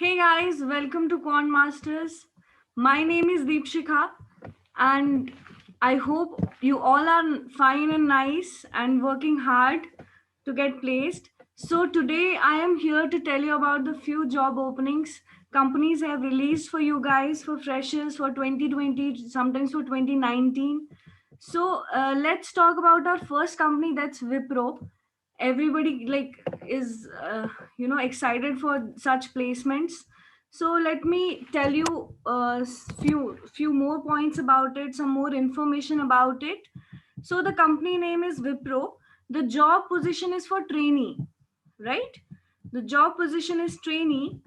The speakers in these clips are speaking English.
Hey guys, welcome to Quant Masters. My name is Deepshikha, and I hope you all are fine and nice and working hard to get placed. So today I am here to tell you about the few job openings companies have released for you guys for freshers for 2020, sometimes for 2019. So let's talk about our first company, that's Wipro. Everybody is excited for such placements. So let me tell you few more points about it, some more information about it. So the company name is Wipro. The job position is for trainee, right? The job position is trainee.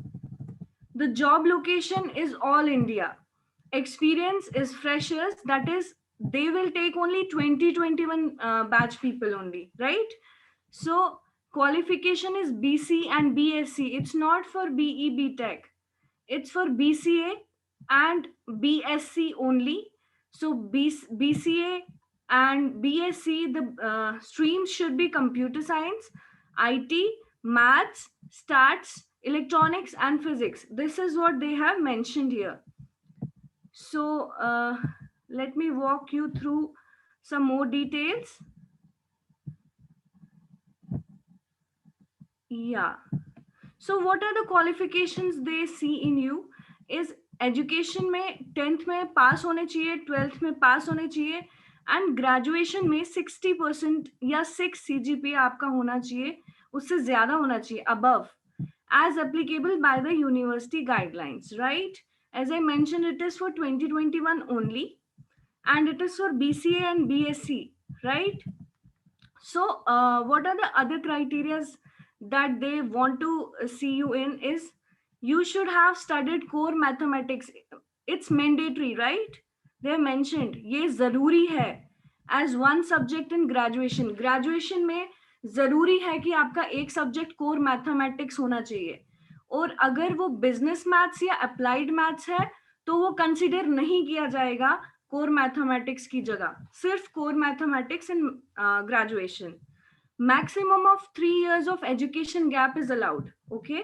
The job location is all India. Experience is freshers, that is they will take only 2021 batch people only, right? So qualification is BC and BSc. It's not for BE Tech. It's for BCA and BSc only. So BCA and BSc, the streams should be computer science, IT, maths, stats, electronics, and physics. This is what they have mentioned here. So let me walk you through some more details. Yeah. So what are the qualifications they see in you is education में 10th में पास होने चाहिए, 12th में पास होने चाहिए, and graduation में 60% या 6 CGPA आपका होना चाहिए, उससे ज्यादा होना चाहिए, above, as applicable by the university guidelines, right? As I mentioned, it is for 2021 only, and it is for BCA and BSc, right? So, what are the other criterias that they want to see you in is you should have studied core mathematics. It's mandatory, right? They mentioned ये जरूरी है as one subject in graduation. Graduation में जरूरी है कि आपका एक subject core mathematics होना चाहिए, और अगर वो बिजनेस मैथ्स या अप्लाइड मैथ्स है तो वो कंसिडर नहीं किया जाएगा कोर मैथमेटिक्स की जगह, सिर्फ core mathematics in graduation. Maximum of 3 years of education gap is allowed, okay?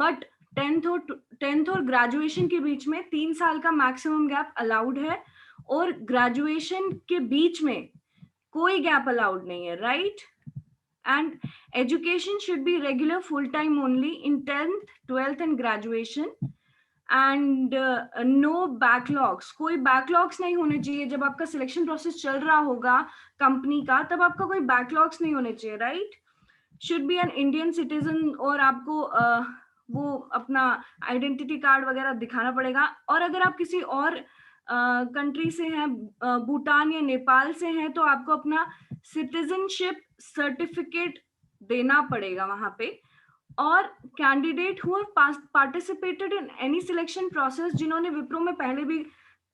But 10th और ग्रेजुएशन के बीच में 3 साल का मैक्सिमम गैप अलाउड है, और ग्रेजुएशन के बीच में कोई गैप अलाउड नहीं है, right? And education should be regular full time only in 10th, 12th and graduation. And no backlogs, कोई बैकलॉग्स नहीं होने चाहिए. जब आपका सिलेक्शन प्रोसेस चल रहा होगा कंपनी का, तब आपका कोई बैकलॉग्स नहीं होने चाहिए, right? Should be an Indian citizen, और आपको वो अपना आइडेंटिटी कार्ड वगैरह दिखाना पड़ेगा. और अगर आप किसी और कंट्री से हैं, भूटान या नेपाल से हैं, तो आपको अपना सिटीजनशिप सर्टिफिकेट देना पड़ेगा वहां पे. और candidate who participated in any selection process, जिन्होंने विप्रो में पहले भी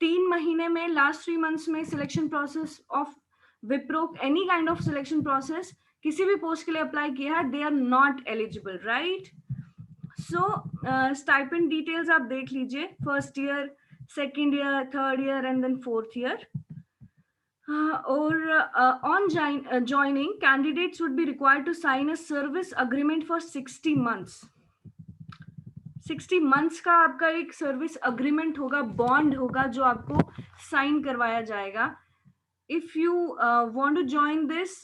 3 महीने में, लास्ट 3 मंथ्स में selection process of Wipro, any kind of selection process किसी भी पोस्ट के लिए अप्लाई किया है, they are not eligible, right? So stipend details आप देख लीजिए, first year, second year, third year and then fourth year. On joining, candidates would be required to sign a service agreement for 60 months. 60 months का आपका एक service agreement होगा, bond होगा, जो आपको साइन करवाया जाएगा. If you want to join this,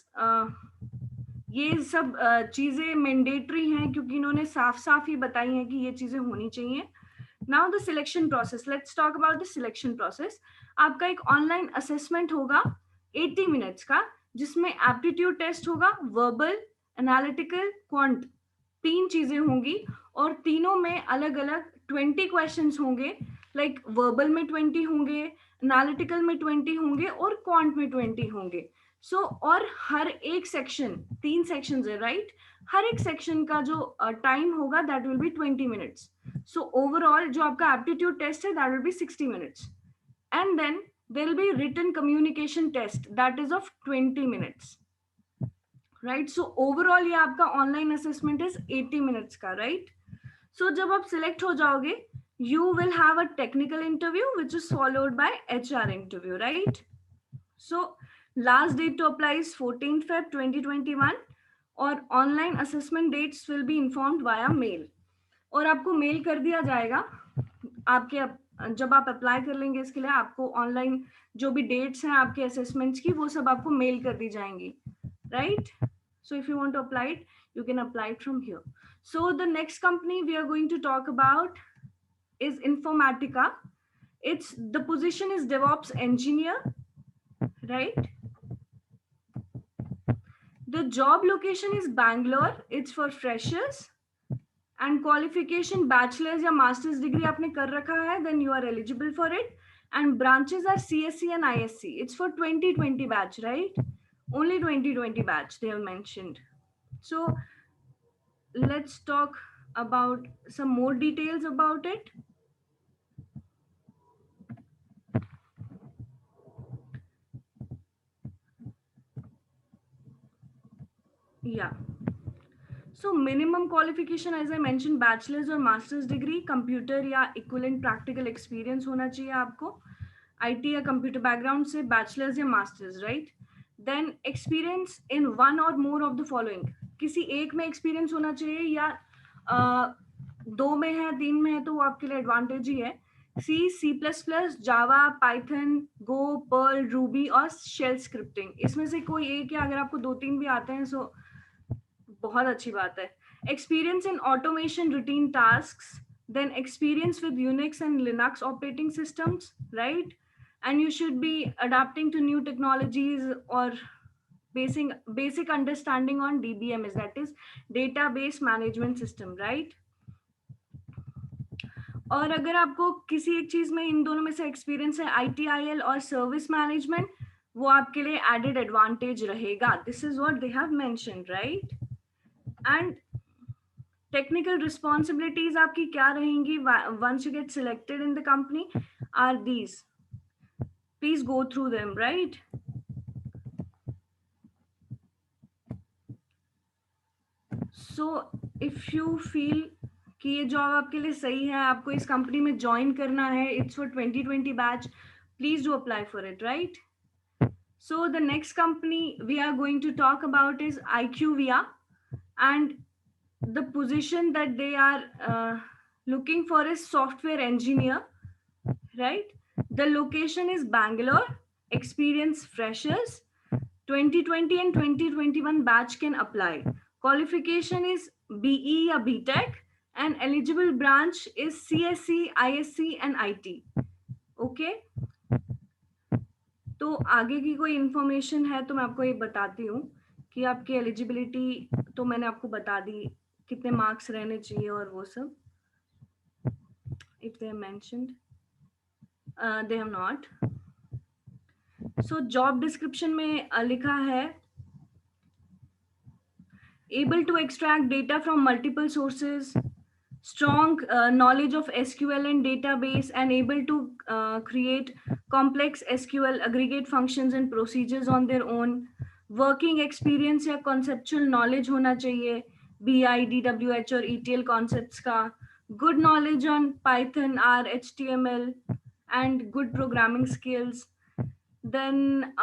ये सब चीजें मैंडेटरी हैं, क्योंकि इन्होंने साफ साफ ही बताई हैं कि ये चीजें होनी चाहिए. Now the selection process, let's talk about the selection process. आपका एक ऑनलाइन असेसमेंट होगा 80 मिनट्स का, जिसमें एप्टीट्यूड टेस्ट होगा, वर्बल, एनालिटिकल, क्वांट, 3 चीजें होंगी, और तीनों में अलग अलग 20 क्वेश्चंस होंगे. लाइक वर्बल में 20 होंगे, एनालिटिकल में 20 होंगे, और क्वांट में 20 होंगे. सो और हर एक सेक्शन, 3 सेक्शंस है, राइट? हर एक सेक्शन का जो टाइम होगा that will be 20 minutes. So overall जो आपका एप्टीट्यूड टेस्ट है that will be 60 minutes, and then there will be written communication test that is of 20 minutes, right? So overall ये आपका ऑनलाइन असेसमेंट इज 80 मिनट्स का, right? So जब आप select हो जाओगे, you will have a technical interview which is followed by HR interview, right? So last date to apply is 14th Feb 2021, or online assessment dates will be informed via mail. और आपको mail कर दिया जाएगा आपके जब आप apply कर लेंगे इसके लिए, आपको ऑनलाइन जो भी डेट्स हैं आपके असेसमेंट्स की, वो सब आपको मेल कर दी जाएंगी, right? So if you want to apply it, you can apply it from here. So the next company we are going to talk about is Informatica. It's the position is DevOps engineer, right? The job location is Bangalore. It's for freshers. And qualification bachelor's या master's degree आपने कर रखा है, then you are eligible for it. And branches are CSC and ISC. It's for 2020 batch, right? Only 2020 batch they have mentioned. So let's talk about some more details about it. Yeah. So minimum qualification, as I mentioned, bachelor's or master's degree, computer या equivalent practical experience होना चाहिए आपको, IT या computer background से bachelor's या master's, right? Then experience in one or more of the following. किसी एक में experience होना चाहिए, या दो में है, तीन में है, तो वो आपके लिए advantage ही है. C, C++, Java, Python, Go, Perl, Ruby और Shell scripting. इसमें से कोई एक, या अगर आपको दो तीन भी आते हैं, so बहुत अच्छी बात है. Experience in automation routine tasks, then experience with Unix and Linux operating systems, right? And you should be adapting to new technologies or basic understanding on DBMS, that is database management system, right? और अगर आपको किसी एक चीज में इन दोनों में से एक्सपीरियंस है, ITIL और सर्विस मैनेजमेंट, वो आपके लिए एडेड एडवांटेज रहेगा. This is what they have mentioned, right? And technical responsibilities आपकी क्या रहेंगी once you get selected in the company are these. Please go through them, right? So if you feel कि ये job आपके लिए सही है, आपको इस कंपनी में ज्वाइन करना है, it's for 2020 batch, please do apply for it, right? So the next company we are going to talk about is IQVIA, and the position that they are looking for is software engineer, right? The location is Bangalore. Experience freshers, 2020 and 2021 batch can apply. Qualification is BE or BTech, and eligible branch is CSC, ISC and IT. Okay. तो आगे की कोई information है तो मैं आपको ये बताती हूँ कि आपकी एलिजिबिलिटी तो मैंने आपको बता दी, कितने मार्क्स रहने चाहिए और वो सब. If they have mentioned, they have not. So job description में लिखा है able to extract data from multiple sources, strong knowledge of SQL and database, and able to create complex SQL aggregate functions and procedures on their own. Working experience या conceptual knowledge होना चाहिए, BI, DWH और ETL concepts का. Good knowledge on Python, R, HTML, and good programming skills. Then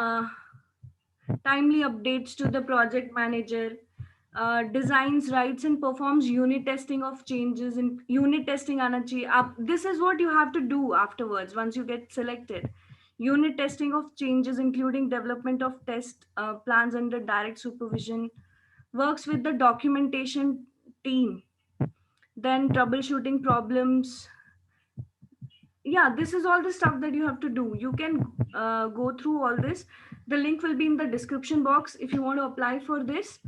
timely updates to the project manager. Designs, writes and performs unit testing of changes. In unit testing आना चाहिए. This is what you have to do afterwards once you get selected. Unit testing of changes, including development of test plans under direct supervision. Works with the documentation team. Then troubleshooting problems. Yeah, this is all the stuff that you have to do. You can go through all this. The link will be in the description box if you want to apply for this.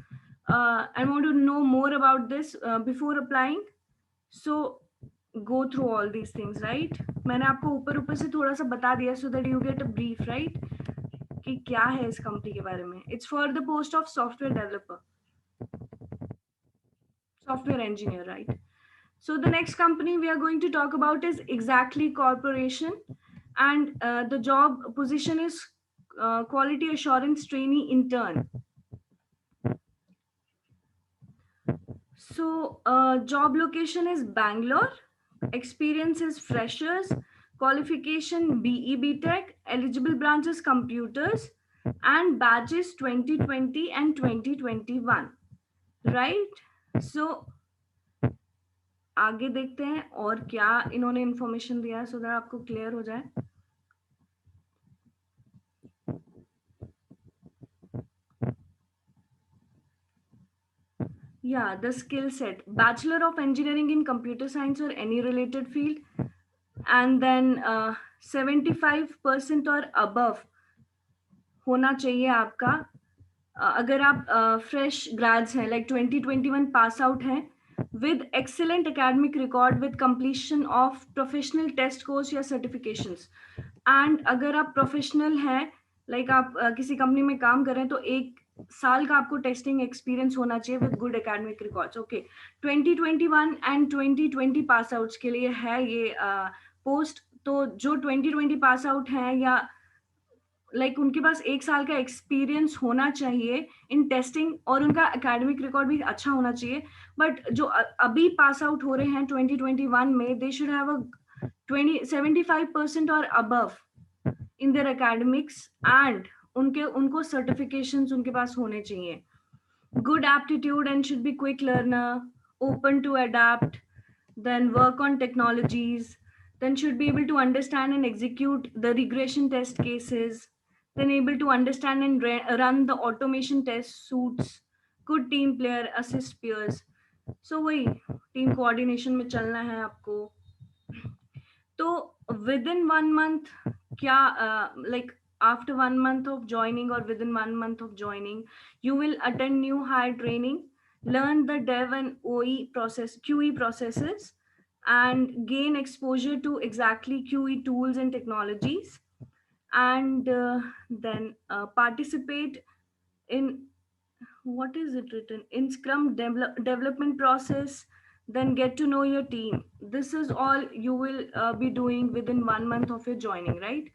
I want to know more about this before applying. So go through all these things, right? मैंने आपको ऊपर से थोड़ा सा बता दिया so that you get a brief, right? कि क्या है इस कंपनी के बारे में. It's for the post of software developer, software engineer, right? So the next company we are going to talk about is Exactly Corporation, and the job position is quality assurance trainee intern. So job location is Bangalore. Experience is freshers. Qualification BE BTech. Eligible branches computers, and batches 2020 and 2021. Right? So आगे देखते हैं और क्या इन्होंने information दिया है, so that आपको clear हो जाए. Yeah, the skill set: Bachelor of Engineering in Computer Science or any related field, and then 75% और above होना चाहिए आपका. अगर आप फ्रेश ग्रेड्स हैं, लाइक 2021 पास आउट हैं, with excellent academic record with completion of professional test course या certifications. And अगर आप प्रोफेशनल हैं, लाइक आप किसी कंपनी में काम कर रहे हैं, तो 1 साल का आपको टेस्टिंग एक्सपीरियंस होना चाहिए with good academic records. Okay, 2021 and 2020 pass outs के लिए है ये पोस्ट. तो जो 2020 पास आउट हैं या लाइक उनके पास 1 साल का एक्सपीरियंस होना चाहिए इन टेस्टिंग, और उनका एकेडमिक रिकॉर्ड भी अच्छा होना चाहिए. बट जो अभी पास आउट हो रहे हैं 2021 में, दे शुड हैव अ 75% और above in their academics, and उनको सर्टिफिकेशंस उनके पास होने चाहिए. Good aptitude and should be quick learner, open to adapt, then work on technologies, then should be able to understand and execute the regression test cases, then able to understand and run the automation test suits, good team player, assist peers. So वही team coordination में चलना है आपको. तो within 1 month क्या like after 1 month of joining or within 1 month of joining, you will attend new hire training, learn the dev and OE process QE processes, and gain exposure to exactly QE tools and technologies, and then participate in, what is it written, in Scrum development process, then get to know your team. This is all you will be doing within 1 month of your joining, right?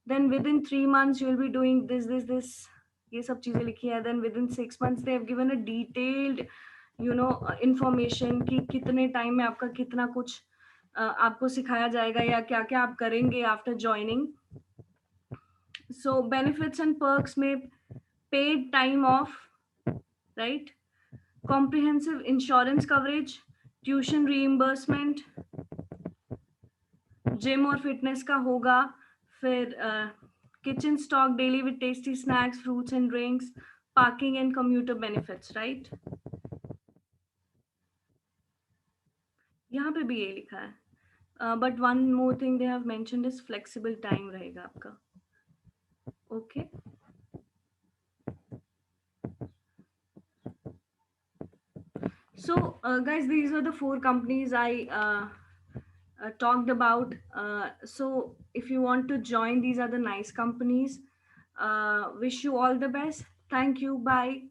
Then within 3 months you will be doing this, ये सब चीजें लिखी है. Then within 6 months they have given a detailed information कि कितने time में आपका कितना कुछ आपको सिखाया जाएगा या क्या क्या आप करेंगे after joining. So benefits and perks में paid time off, right? Comprehensive insurance coverage, tuition reimbursement, gym और फिटनेस का होगा, फिर kitchen stock daily with tasty snacks, fruits and drinks, parking and commuter benefits, right? यहाँ पे भी ये लिखा है, but one more thing they have mentioned is flexible time रहेगा आपका. Okay, so guys, these are the 4 companies I talked about. So if you want to join, these are the nice companies. Wish you all the best. Thank you. Bye.